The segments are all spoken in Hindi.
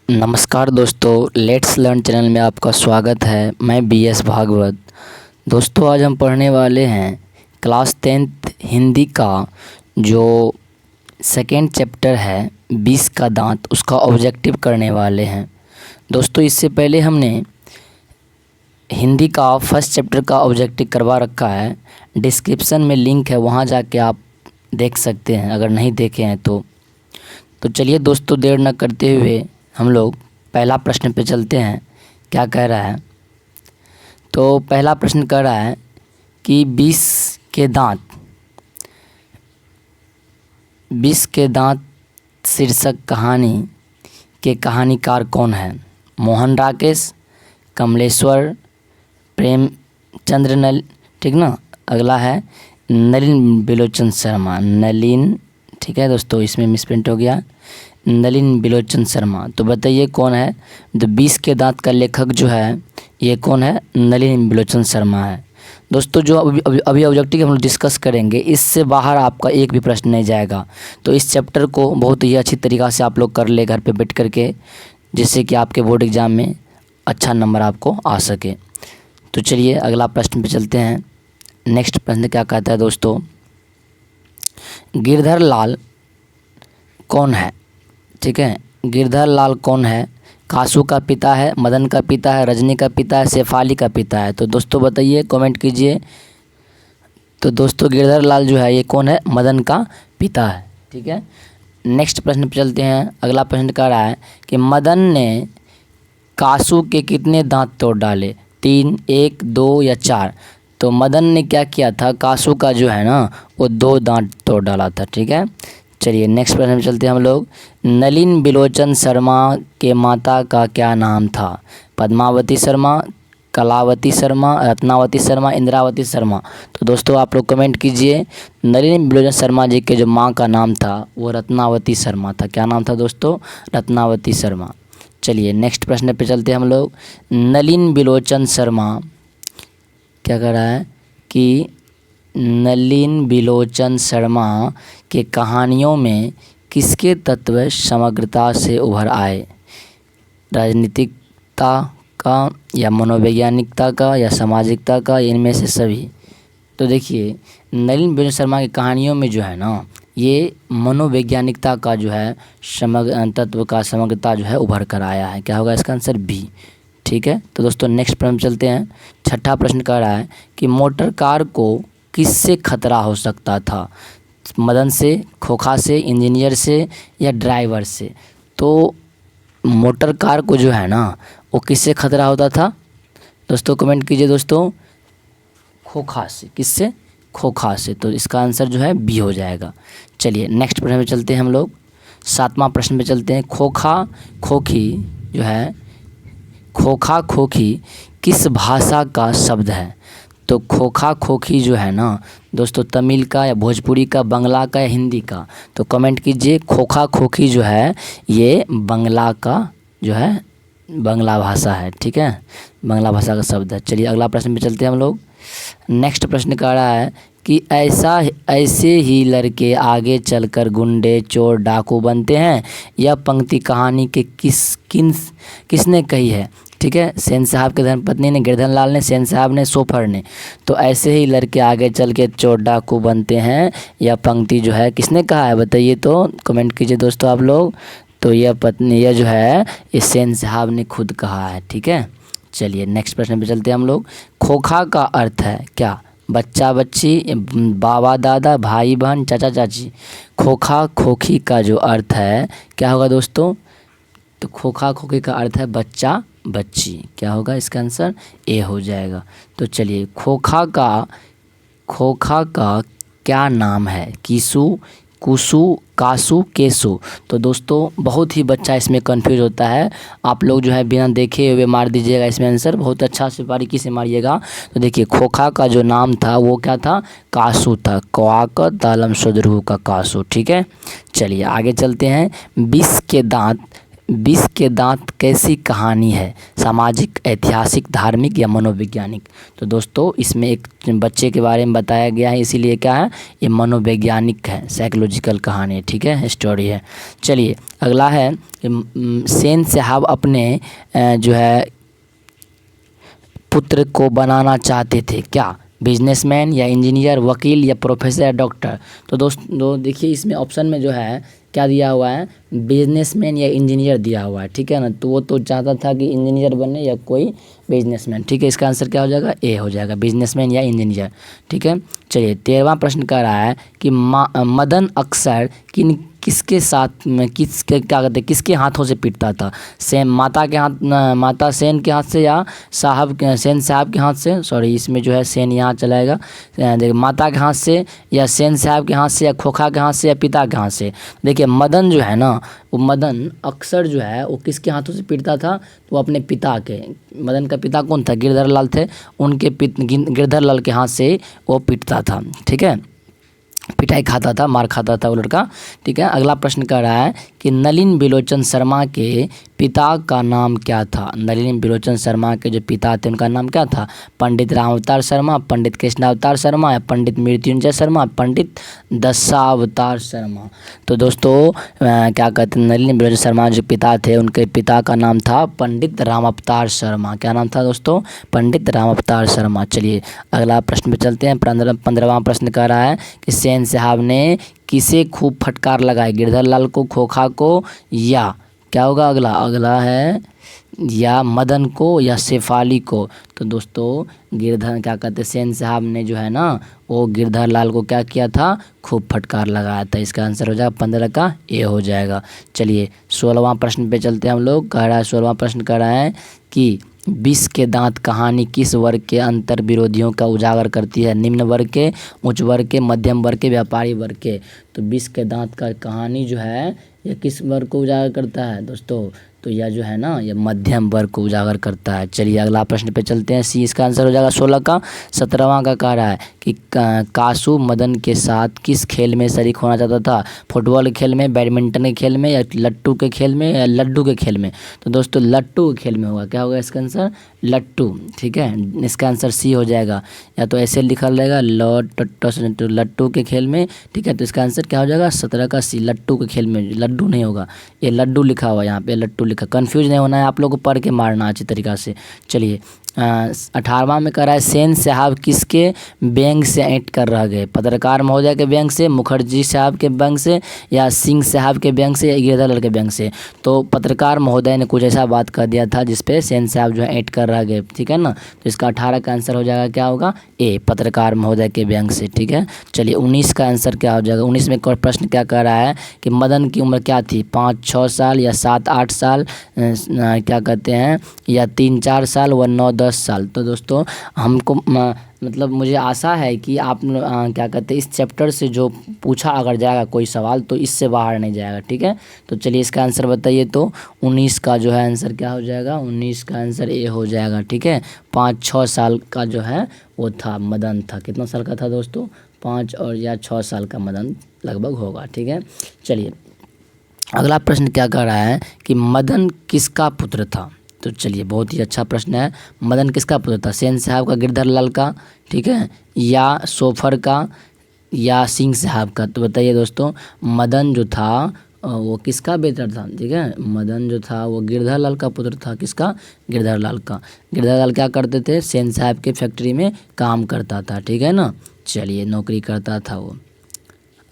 नमस्कार दोस्तों, लेट्स लर्न चैनल में आपका स्वागत है। मैं बीएस भागवत। दोस्तों, आज हम पढ़ने वाले हैं क्लास 10th हिंदी का जो सेकेंड चैप्टर है 20 का दांत, उसका ऑब्जेक्टिव करने वाले हैं। दोस्तों, इससे पहले हमने हिंदी का फर्स्ट चैप्टर का ऑब्जेक्टिव करवा रखा है। डिस्क्रिप्शन में लिंक है, वहाँ जाके आप देख सकते हैं अगर नहीं देखे हैं तो। चलिए दोस्तों, देर न करते हुए हम लोग पहला प्रश्न पे चलते हैं। क्या कह रहा है? तो पहला प्रश्न कह रहा है कि 20 के दांत शीर्षक कहानी के कहानीकार कौन है? मोहन राकेश, कमलेश्वर, प्रेमचंद्र नल, ठीक ना। अगला है नलिन बिलोचन शर्मा। नलिन, ठीक है दोस्तों, इसमें मिसप्रिंट हो गया, नलिन बिलोचन शर्मा। तो बताइए कौन है? तो 20 के दांत का लेखक जो है ये कौन है? नलिन बिलोचन शर्मा है। दोस्तों, जो अभी ऑब्जेक्टिव हम लोग डिस्कस करेंगे, इससे बाहर आपका एक भी प्रश्न नहीं जाएगा। तो इस चैप्टर को बहुत ही अच्छी तरीक़ा से आप लोग कर ले घर पे बैठ करके, जिससे कि आपके बोर्ड एग्ज़ाम में अच्छा नंबर आपको आ सके। तो चलिए अगला प्रश्न पे चलते हैं। नेक्स्ट प्रश्न क्या कहता है दोस्तों? गिरधर लाल कौन है? ठीक है, गिरधर लाल कौन है? कासू का पिता है, मदन का पिता है, रजनी का पिता है, शेफाली का पिता है? तो दोस्तों बताइए, कमेंट कीजिए। तो दोस्तों, गिरधर लाल जो है ये कौन है? मदन का पिता है। ठीक है, नेक्स्ट प्रश्न पे चलते हैं। अगला प्रश्न कह रहा है कि मदन ने कासू के कितने दांत तोड़ डाले? 3, 1, 2 या 4? तो मदन ने क्या किया था? कासू का जो है ना वो 2 दांत तोड़ डाला था। ठीक है, चलिए नेक्स्ट प्रश्न में चलते हैं हम लोग। नलिन बिलोचन शर्मा के माता का क्या नाम था? पद्मावती शर्मा, कलावती शर्मा, रत्नावती शर्मा, इंद्रावती शर्मा? तो दोस्तों आप लोग कमेंट कीजिए। नलिन बिलोचन शर्मा जी के जो माँ का नाम था वो रत्नावती शर्मा था। क्या नाम था दोस्तों? रत्नावती शर्मा। चलिए नेक्स्ट प्रश्न पे चलते हैं हम लोग। नलिन बिलोचन शर्मा क्या कर रहा है कि नलिन बिलोचन शर्मा के कहानियों में किसके तत्व समग्रता से उभर आए? राजनीतिकता का, या मनोवैज्ञानिकता का, या सामाजिकता का, इनमें से सभी? तो देखिए, नलिन बिलोचन शर्मा की कहानियों में जो है ना ये मनोवैज्ञानिकता का जो है तत्व का समग्रता जो है उभर कर आया है। क्या होगा इसका आंसर? बी। ठीक है, तो दोस्तों नेक्स्ट प्रश्न चलते हैं। छठा प्रश्न कह रहा है कि मोटर कार को किससे खतरा हो सकता था? मदन से, खोखा से, इंजीनियर से, या ड्राइवर से? तो मोटर कार को जो है ना वो किससे खतरा होता था? दोस्तों कमेंट कीजिए दोस्तों। खोखा से। किससे? खोखा से। तो इसका आंसर जो है बी हो जाएगा। चलिए नेक्स्ट प्रश्न में चलते हैं हम लोग। 7वां प्रश्न पे चलते हैं। खोखा खोखी जो है, खोखा खोखी किस भाषा का शब्द है? तो खोखा खोखी जो है ना दोस्तों तमिल का, या भोजपुरी का, बंगला का, या हिंदी का? तो कमेंट कीजिए। खोखा खोखी जो है ये बंगला का जो है बंगला भाषा है। ठीक है, बंगला भाषा का शब्द है। चलिए अगला प्रश्न पे चलते हैं हम लोग। नेक्स्ट प्रश्न कह रहा है कि ऐसे ही लड़के आगे चलकर गुंडे, चोर, डाकू बनते हैं। यह पंक्ति कहानी के किसने कही है? ठीक है, सेन साहब के धर्मपत्नी ने, गिरधर लाल ने, सेन साहब ने, सोफर ने? तो ऐसे ही लड़के आगे चल के चोर डाकू बनते हैं, यह पंक्ति जो है किसने कहा है? बताइए तो, कमेंट कीजिए दोस्तों आप लोग। तो यह जो है ये सेन साहब ने खुद कहा है। ठीक है, चलिए नेक्स्ट प्रश्न पे चलते हैं हम लोग। खोखा का अर्थ है क्या? बच्चा बच्ची, बाबा दादा, भाई बहन, चाचा चाची? खोखा खोखी का जो अर्थ है क्या होगा दोस्तों? तो खोखा खोखी का अर्थ है बच्चा बच्ची। क्या होगा इसका आंसर? ए हो जाएगा। तो चलिए, खोखा का क्या नाम है? कीसू, कुसु, कासू, केसु? तो दोस्तों बहुत ही बच्चा इसमें कंफ्यूज होता है। आप लोग जो है बिना देखे हुए मार दीजिएगा इसमें आंसर, बहुत अच्छा से बारीकी से मारिएगा। तो देखिए, खोखा का जो नाम था वो क्या था? कासू था। क्वाक तालम शुद्रू का कासू। ठीक है, चलिए आगे चलते हैं। 20 के दांत विष के दांत कैसी कहानी है, सामाजिक, ऐतिहासिक, धार्मिक या मनोवैज्ञानिक। तो दोस्तों इसमें एक बच्चे के बारे में बताया गया है, इसीलिए क्या है, ये मनोवैज्ञानिक है, साइकोलॉजिकल कहानी है, ठीक है, स्टोरी है। चलिए अगला है सेन साहब अपने जो है पुत्र को बनाना चाहते थे क्या, बिजनेसमैन या इंजीनियर, वकील या प्रोफेसर या डॉक्टर। तो दोस्तों देखिए इसमें ऑप्शन में जो है क्या दिया हुआ है, बिजनेसमैन या इंजीनियर दिया हुआ है, ठीक है ना। तो वो तो चाहता था कि इंजीनियर बने या कोई बिजनेसमैन, ठीक है। इसका आंसर क्या हो जाएगा, ए हो जाएगा, बिजनेसमैन या इंजीनियर, ठीक है। चलिए 13वां प्रश्न कह रहा है कि मदन अक्सर किसके साथ में किसके क्या कहते हैं किसके हाथों से पीटता था, सेन माता के हाथ, माता सेन के हाथ से या सेन साहब के हाथ से, सॉरी इसमें जो है सेन यहाँ चलाएगा, देखिए माता के हाथ से या सेन साहब के हाथ से या खोखा के हाथ से या पिता के हाथ से। देखिए मदन जो है ना, वो मदन अक्सर जो है वो किसके हाथों से पीटता था, तो वो अपने पिता के, मदन का पिता कौन था, गिरधर लाल थे, उनके गिरधर लाल के हाथ से वो पीटता था, ठीक है, पिटाई खाता था, मार खाता था वो लड़का, ठीक है। अगला प्रश्न कर रहा है कि नलिन बिलोचन शर्मा के पिता का नाम क्या था। नलिन बिलोचन शर्मा के जो पिता थे उनका नाम क्या था, पंडित रामावतार शर्मा, पंडित कृष्णावतार शर्मा या पंडित मृत्युंजय शर्मा, पंडित दशावतार शर्मा। तो दोस्तों क्या कहते हैं, नलिन बिलोचन शर्मा जो पिता थे उनके पिता का नाम था पंडित रामावतार शर्मा। क्या नाम था दोस्तों, पंडित रामावतार शर्मा। चलिए अगला प्रश्न पे चलते हैं। 15वां प्रश्न कह रहा है कि सेन साहब ने किसे खूब फटकार लगाई, गिरधर लाल को, खोखा को या क्या होगा अगला है या मदन को या शेफाली को। तो दोस्तों गिरधर क्या कहते हैं, सेन साहब ने जो है ना वो गिरधर लाल को क्या किया था, खूब फटकार लगाया था। इसका आंसर हो जाएगा 15 का ए हो जाएगा। चलिए 16वां प्रश्न पे चलते हैं हम लोग। कह रहा है 16वां प्रश्न कह रहा है कि विष के दांत कहानी किस वर्ग के अंतर विरोधियों का उजागर करती है, निम्न वर्ग के, उच्च वर्ग के, मध्यम वर्ग के, व्यापारी वर्ग के। तो विष के दांत का कहानी जो है ये किस वर्ग को उजागर करता है दोस्तों, तो यह जो है ना ये मध्यम वर्ग को उजागर करता है। चलिए अगला प्रश्न पे चलते हैं, सी इसका आंसर हो जाएगा 16 का। 17वां का कह रहा है कि कासू मदन के साथ किस खेल में शरीक होना चाहता था, फुटबॉल के खेल में, बैडमिंटन के खेल में या लट्टू के खेल में या लड्डू के खेल में। तो दोस्तों लट्टू के खेल में होगा, क्या होगा इसका आंसर, लट्टू, ठीक है। इसका आंसर सी हो जाएगा, या तो ऐसे लिखा रहेगा लट्टू के खेल में, ठीक है। तो इसका आंसर क्या हो जाएगा 17 का सी, लट्टू के खेल में, लड्डू नहीं होगा, ये लड्डू लिखा हुआ यहाँ पे, लट्टू लिखा, कंफ्यूज नहीं होना है आप लोगों को, पढ़ के मारना अच्छी तरीक़ा से। चलिए 18वां में कह रहा है सेन साहब किसके व्यंग से ऐंठ कर रह गए, पत्रकार महोदय के व्यंग से, मुखर्जी साहब के व्यंग से या सिंह साहब के व्यंग से या गिरधर लाल के व्यंग से। तो पत्रकार महोदय ने कुछ ऐसा बात कर दिया था जिसपे सेन साहब जो है ऐंठ कर रह गए, ठीक है ना। तो इसका 18 का आंसर हो जाएगा क्या होगा, ए, पत्रकार महोदय के व्यंग से, ठीक है। चलिए 19 का आंसर क्या हो जाएगा। 19 में प्रश्न क्या कह रहा है कि मदन की उम्र क्या थी, 5-6 साल या 7-8 साल, क्या कहते हैं, या 3-4 साल व 9-10 साल। तो दोस्तों हमको मतलब मुझे आशा है कि आप क्या कहते हैं इस चैप्टर से जो पूछा अगर जाएगा कोई सवाल तो इससे बाहर नहीं जाएगा, ठीक है। तो चलिए इसका आंसर बताइए। तो 19 का जो है आंसर क्या हो जाएगा, 19 का आंसर ए हो जाएगा, ठीक है। 5-6 साल का जो है वो था, मदन था, कितना साल का था दोस्तों, 5 और या 6 साल का मदन लगभग होगा, ठीक है। चलिए अगला प्रश्न क्या कह रहा है कि मदन किसका पुत्र था। तो चलिए बहुत ही अच्छा प्रश्न है, मदन किसका पुत्र था, सेन साहब का, गिरधर लाल का, ठीक है, या सोफर का या सिंह साहब का। तो बताइए दोस्तों मदन जो था वो किसका बेटा था, ठीक है। मदन जो था वो गिरधर लाल का पुत्र था, किसका, गिरधर लाल का। गिरधर लाल क्या करते थे, सेन साहब के फैक्ट्री में काम करता था, ठीक है ना। चलिए नौकरी करता था वो।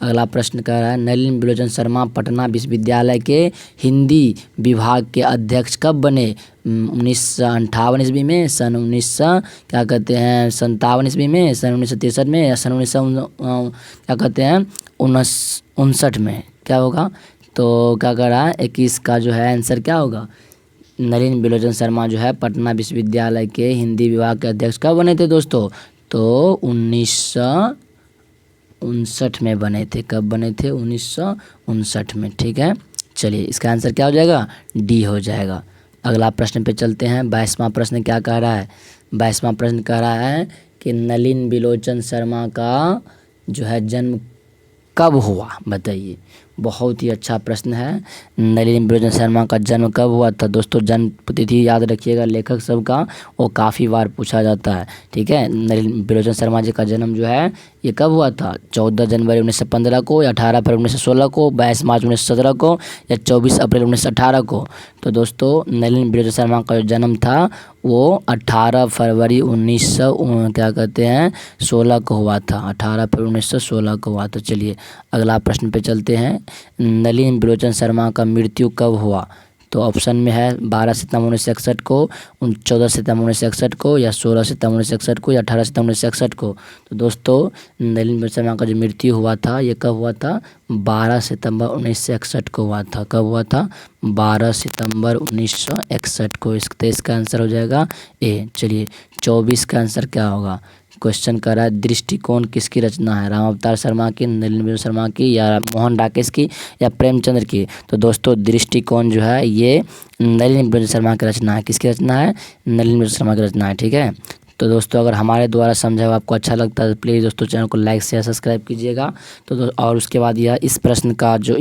अगला प्रश्न कह रहा है नलिन बिलोचन शर्मा पटना विश्वविद्यालय के हिंदी विभाग के अध्यक्ष कब बने, 1958 ईस्वी में, सन 1900 क्या कहते हैं 57 ईस्वी में, सन 1963 में या सन 1900 क्या कहते हैं 1959 में, क्या होगा। तो क्या कह रहा है 21 का जो है आंसर क्या होगा, नलिन बिलोचन शर्मा जो है पटना विश्वविद्यालय के हिंदी विभाग के अध्यक्ष कब बने थे दोस्तों, तो 1959 में बने थे। कब बने थे, 1959 में, ठीक है। चलिए इसका आंसर क्या हो जाएगा, डी हो जाएगा। अगला प्रश्न पे चलते हैं। 22वां प्रश्न क्या कह रहा है, 22वां प्रश्न कह रहा है कि नलिन बिलोचन शर्मा का जो है जन्म कब हुआ, बताइए। बहुत ही अच्छा प्रश्न है। नलिनी बिलोचन शर्मा का जन्म कब हुआ था? दोस्तों जन्म तिथि याद रखिएगा लेखक सब का, वो काफ़ी बार पूछा जाता है। ठीक है, नलिनी बिलोचन शर्मा जी का जन्म जो है ये कब हुआ था? 14 जनवरी 1915 को, या 18 फरवरी 1916 को, 22 मार्च 1917 को, या 24 अप्रैल 1918 को? तो दोस्तों नलिनी बिलोचन शर्मा का जो जन्म था वो 18 फरवरी 16 को हुआ था। 18 फरवरी 1916 को हुआ था। चलिए अगला प्रश्न पे चलते हैं। नलिनी बिलोचन शर्मा का मृत्यु कब हुआ? तो ऑप्शन में है 12 सितंबर 1961 को, 14 सितंबर 1961 को, या 16 सितंबर 1961 को, या 18 सितंबर 1961 को? तो दोस्तों नलिनी बिलोचन शर्मा का जो मृत्यु हुआ था ये कब हुआ था? 12 सितंबर 1961 को हुआ था। कब हुआ था? 12 सितंबर 1961 को। इसका आंसर हो जाएगा ए। चलिए 24 का आंसर क्या होगा? क्वेश्चन कर रहा है दृष्टिकोण किसकी रचना है? राम अवतार शर्मा की, नलिनी बिलोचन शर्मा की, या मोहन राकेश की, या प्रेमचंद्र की? तो दोस्तों दृष्टिकोण जो है ये नलिनी बिलोचन शर्मा की रचना है। किसकी रचना है? नलिनी बिलोचन शर्मा की रचना है। ठीक है, तो दोस्तों अगर हमारे द्वारा समझा हुआ आपको अच्छा लगता है तो प्लीज़ दोस्तों चैनल को लाइक शेयर सब्सक्राइब कीजिएगा। तो और उसके बाद यह इस प्रश्न का जो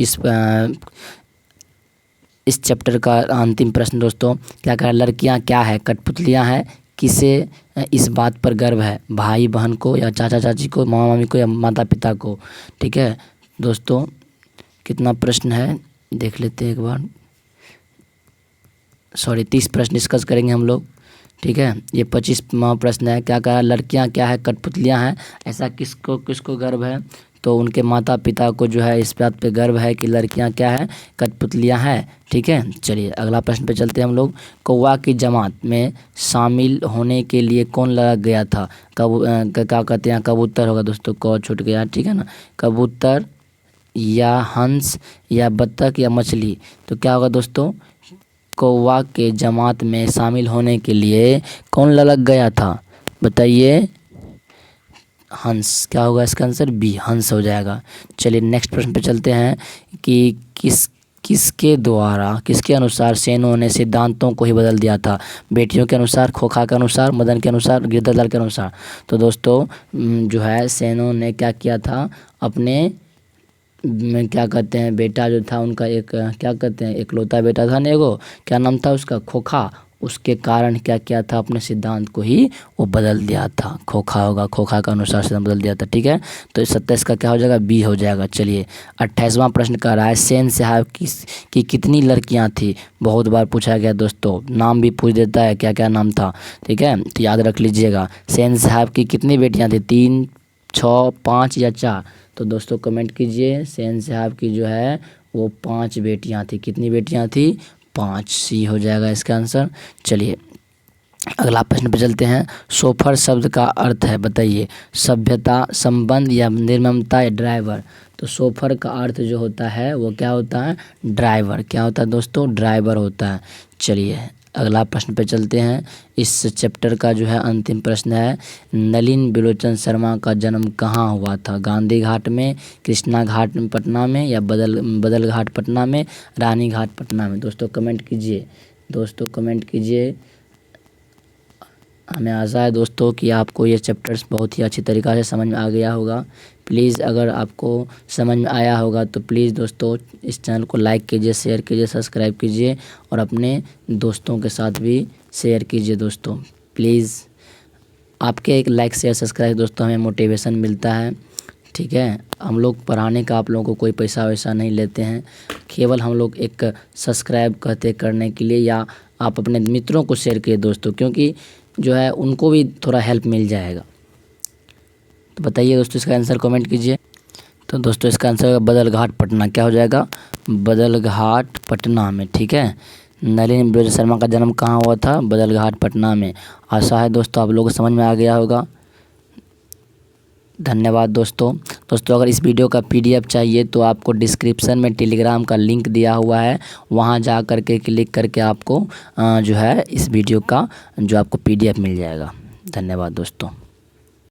इस चैप्टर का अंतिम प्रश्न दोस्तों क्या कह रहा है? लड़कियाँ क्या है? कठपुतलियाँ हैं। किसे इस बात पर गर्व है? भाई बहन को, या चाचा चाची को, मामा मामी को, या माता पिता को? ठीक है दोस्तों, कितना प्रश्न है देख लेते हैं एक बार। 30 प्रश्न डिस्कस करेंगे हम लोग। ठीक है, ये 25वां प्रश्न है। क्या कहा? लड़कियां क्या है? कठपुतलियां हैं। ऐसा किसको किसको गर्व है? तो उनके माता पिता को जो है इस बात पे गर्व है कि लड़कियां क्या है? कठपुतलियां हैं। ठीक है, चलिए अगला प्रश्न पे चलते हैं हम लोग। कौवा की जमात में शामिल होने के लिए कौन लगा गया था? क्या कहते हैं? कबूतर होगा दोस्तों, कौ छूट गया। ठीक है ना, कबूतर या हंस या बत्तख या मछली? तो क्या होगा दोस्तों? कौवा के जमात में शामिल होने के लिए कौन ललक गया था? बताइए। हंस। क्या होगा इसका आंसर? बी, हंस हो जाएगा। चलिए नेक्स्ट प्रश्न पे चलते हैं कि किसके अनुसार सेनों ने सिद्धांतों को ही बदल दिया था? बेटियों के अनुसार, खोखा के अनुसार, मदन के अनुसार, गिरधरलाल के अनुसार? तो दोस्तों जो है सेनों ने क्या किया था? अपने क्या कहते हैं बेटा जो था उनका, एक क्या कहते हैं इकलौता बेटा था ना एगो, क्या नाम था उसका? खोखा। उसके कारण क्या किया था? अपने सिद्धांत को ही वो बदल दिया था। खोखा होगा, खोखा का अनुसार सिद्धांत बदल दिया था। ठीक है, तो 27 का क्या हो जाएगा? बी हो जाएगा। चलिए 28वां प्रश्न कर रहा है सेन साहब की कितनी लड़कियां थी? बहुत बार पूछा गया दोस्तों, नाम भी पूछ देता है क्या क्या नाम था। ठीक है, तो याद रख लीजिएगा सेन साहब की कितनी बेटियाँ थी? 3, 6, 5 या 4? तो दोस्तों कमेंट कीजिए। सेन साहब की जो है वो 5 बेटियां थी। कितनी बेटियां थी? 5। सी हो जाएगा इसका आंसर। चलिए अगला प्रश्न पे चलते हैं। सोफर शब्द का अर्थ है बताइए? सभ्यता, संबंध, या निर्ममता, या ड्राइवर? तो सोफर का अर्थ जो होता है वो क्या होता है? ड्राइवर। क्या होता है दोस्तों? ड्राइवर होता है। चलिए अगला प्रश्न पे चलते हैं। इस चैप्टर का जो है अंतिम प्रश्न है नलिनी बिलोचन शर्मा का जन्म कहाँ हुआ था? गांधी घाट में, कृष्णा घाट पटना में, या बदल घाट पटना में, रानी घाट पटना में? दोस्तों कमेंट कीजिए। दोस्तों कमेंट कीजिए। हमें आशा है दोस्तों कि आपको ये चैप्टर्स बहुत ही अच्छी तरीक़ा से समझ में आ गया होगा। प्लीज़ अगर आपको समझ में आया होगा तो प्लीज़ दोस्तों इस चैनल को लाइक कीजिए, शेयर कीजिए, सब्सक्राइब कीजिए, और अपने दोस्तों के साथ भी शेयर कीजिए दोस्तों। प्लीज़ आपके एक लाइक शेयर सब्सक्राइब दोस्तों हमें मोटिवेशन मिलता है। ठीक है, हम लोग पढ़ाने का आप लोगों को कोई पैसा वैसा नहीं लेते हैं, केवल हम लोग एक सब्सक्राइब कहते करने के लिए, या आप अपने मित्रों को शेयर कीजिए दोस्तों, क्योंकि जो है उनको भी थोड़ा हेल्प मिल जाएगा। तो बताइए दोस्तों इसका आंसर कमेंट कीजिए। तो दोस्तों इसका आंसर होगा बदल घाट पटना। क्या हो जाएगा? बदल घाट पटना में। ठीक है, नलिनी बिलोचन शर्मा का जन्म कहाँ हुआ था? बदल घाट पटना में। आशा है दोस्तों आप लोगों को समझ में आ गया होगा। धन्यवाद दोस्तों अगर इस वीडियो का PDF चाहिए तो आपको डिस्क्रिप्शन में टेलीग्राम का लिंक दिया हुआ है, वहां जा करके क्लिक करके आपको जो है इस वीडियो का जो आपको PDF मिल जाएगा। धन्यवाद दोस्तों।